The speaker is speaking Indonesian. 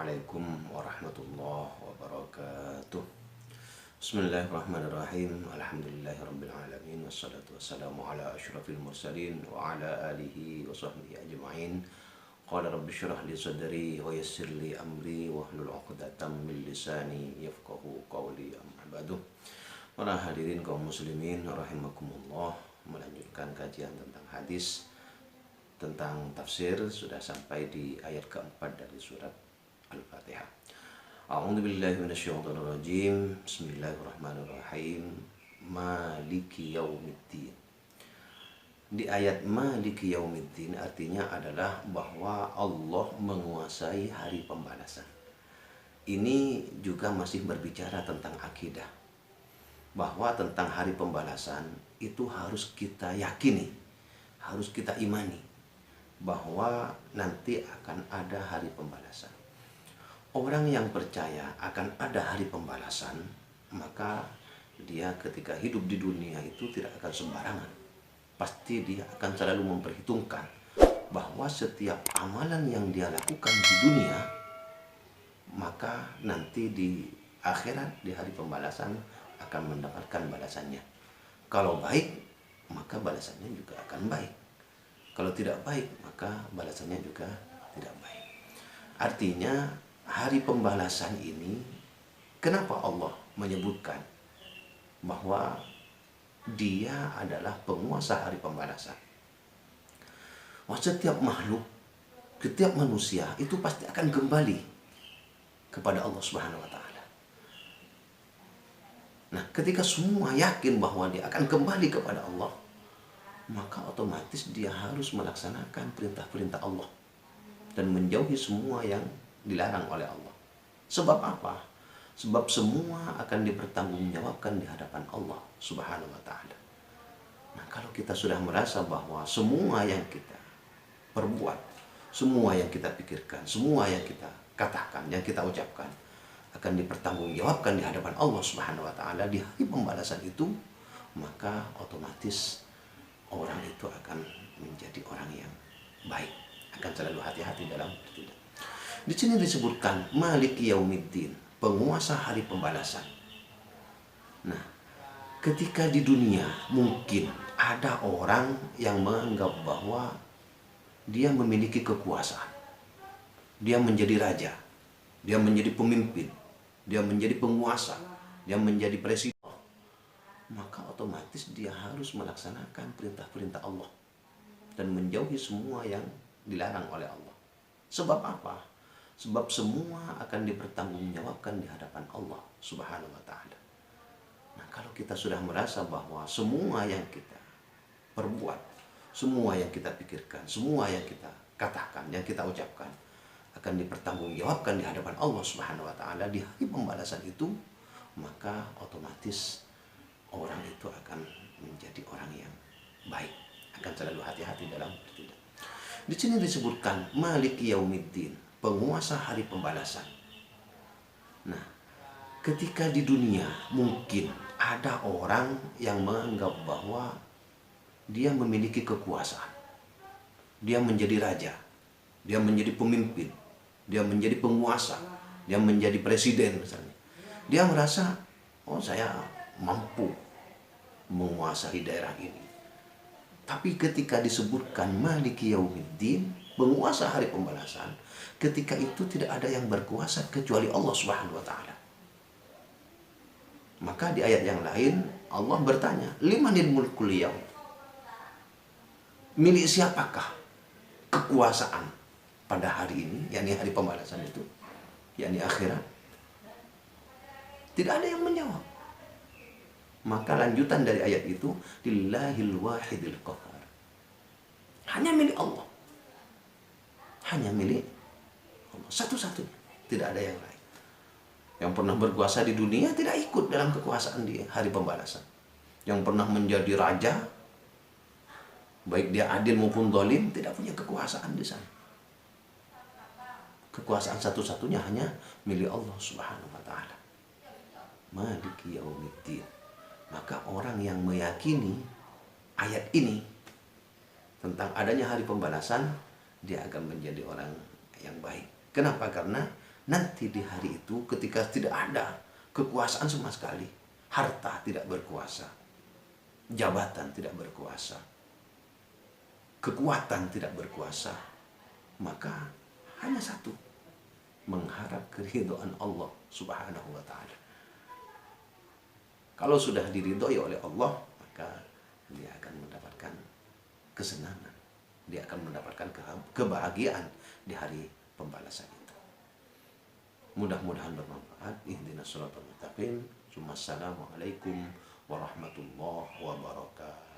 Assalamualaikum warahmatullahi wabarakatuh. Bismillahirrahmanirrahim. Alhamdulillahirabbil alamin wassalatu wassalamu ala asyrafil mursalin wa ala alihi wa sahbihi ajmain. Qala rabbi shrah li sadri wa yassir li amri wahlul 'uqdatam min lisani yafqahu qawli. Amma ba'du. Para hadirin kaum muslimin rahimakumullah, melanjutkan kajian tentang hadis tentang tafsir, sudah sampai di ayat keempat dari surat Al-Fatihah. A'udzu billahi minasyaitonir rajim. Bismillahirrahmanirrahim. Maliki yaumiddin. Di ayat Maliki yaumiddin artinya adalah bahwa Allah menguasai hari pembalasan. Ini juga masih berbicara tentang akidah, bahwa tentang hari pembalasan itu harus kita yakini, harus kita imani, bahwa nanti akan ada hari pembalasan. Orang yang percaya akan ada hari pembalasan, maka dia ketika hidup di dunia itu tidak akan sembarangan. Pasti dia akan selalu memperhitungkan bahwa setiap amalan yang dia lakukan di dunia, maka nanti di akhirat, di hari pembalasan akan mendapatkan balasannya. Kalau baik, maka balasannya juga akan baik. Kalau tidak baik, maka balasannya juga tidak baik. Artinya hari pembalasan ini, kenapa Allah menyebutkan bahwa Dia adalah penguasa hari pembalasan? Wah, setiap makhluk, setiap manusia itu pasti akan kembali kepada Allah Subhanahu wa Ta'ala. Nah, ketika semua yakin bahwa dia akan kembali kepada Allah, maka otomatis dia harus melaksanakan perintah-perintah Allah dan menjauhi semua yang dilarang oleh Allah. Sebab apa? Sebab semua akan dipertanggungjawabkan di hadapan Allah Subhanahu wa Ta'ala. Nah, kalau kita sudah merasa bahwa semua yang kita perbuat, semua yang kita pikirkan, semua yang kita katakan, yang kita ucapkan akan dipertanggungjawabkan di hadapan Allah Subhanahu wa Ta'ala di hari pembalasan itu, maka otomatis orang itu akan menjadi orang yang baik, akan selalu hati-hati dalam bertindak. Di sini disebutkan Maliki yaumiddin, penguasa hari pembalasan. Nah, ketika di dunia mungkin ada orang yang menganggap bahwa dia memiliki kekuasaan, dia menjadi raja, dia menjadi pemimpin, dia menjadi penguasa, dia menjadi presiden, maka otomatis dia harus melaksanakan perintah-perintah Allah dan menjauhi semua yang dilarang oleh Allah. Sebab apa? Sebab semua akan dipertanggungjawabkan di hadapan Allah Subhanahu wa Ta'ala. Nah, kalau kita sudah merasa bahwa semua yang kita perbuat, semua yang kita pikirkan, semua yang kita katakan, yang kita ucapkan akan dipertanggungjawabkan di hadapan Allah Subhanahu wa Ta'ala di hari pembalasan itu, maka otomatis orang itu akan menjadi orang yang baik, akan selalu hati-hati dalam bertindak. Di sini disebutkan Maliki yaumiddin, penguasa hari pembalasan. Nah, ketika di dunia mungkin ada orang yang menganggap bahwa dia memiliki kekuasaan, dia menjadi raja, dia menjadi pemimpin, dia menjadi penguasa, dia menjadi presiden misalnya. Dia merasa, oh, saya mampu menguasai daerah ini. Tapi ketika disebutkan Maliki yaumiddin, penguasa hari pembalasan, ketika itu tidak ada yang berkuasa kecuali Allah Subhanahu wa Ta'ala. Maka di ayat yang lain Allah bertanya, limanil mulkul yaum, milik siapakah kekuasaan pada hari ini, yakni hari pembalasan itu, yakni akhirat? Tidak ada yang menjawab. Maka lanjutan dari ayat itu, lillahil wahidil qahar, hanya milik Allah, hanya milik Allah satu-satunya, tidak ada yang lain. Yang pernah berkuasa di dunia tidak ikut dalam kekuasaan di hari pembalasan. Yang pernah menjadi raja, baik dia adil maupun zalim, tidak punya kekuasaan di sana. Kekuasaan satu-satunya hanya milik Allah Subhanahu wa Ta'ala. Maliki yaumiddin. Maka orang yang meyakini ayat ini tentang adanya hari pembalasan, dia akan menjadi orang yang baik. Kenapa? Karena nanti di hari itu ketika tidak ada kekuasaan sama sekali, harta tidak berkuasa, jabatan tidak berkuasa, kekuatan tidak berkuasa, maka hanya satu, mengharap keridhaan Allah Subhanahu wa ta'ala. Kalau sudah diridhoi oleh Allah, maka dia akan mendapatkan kesenangan, dia akan mendapatkan kebahagiaan di hari pembalasan itu. Mudah-mudahan bermanfaat. Ihdinas shiratal mustaqim. Assalamualaikum warahmatullahi wabarakatuh.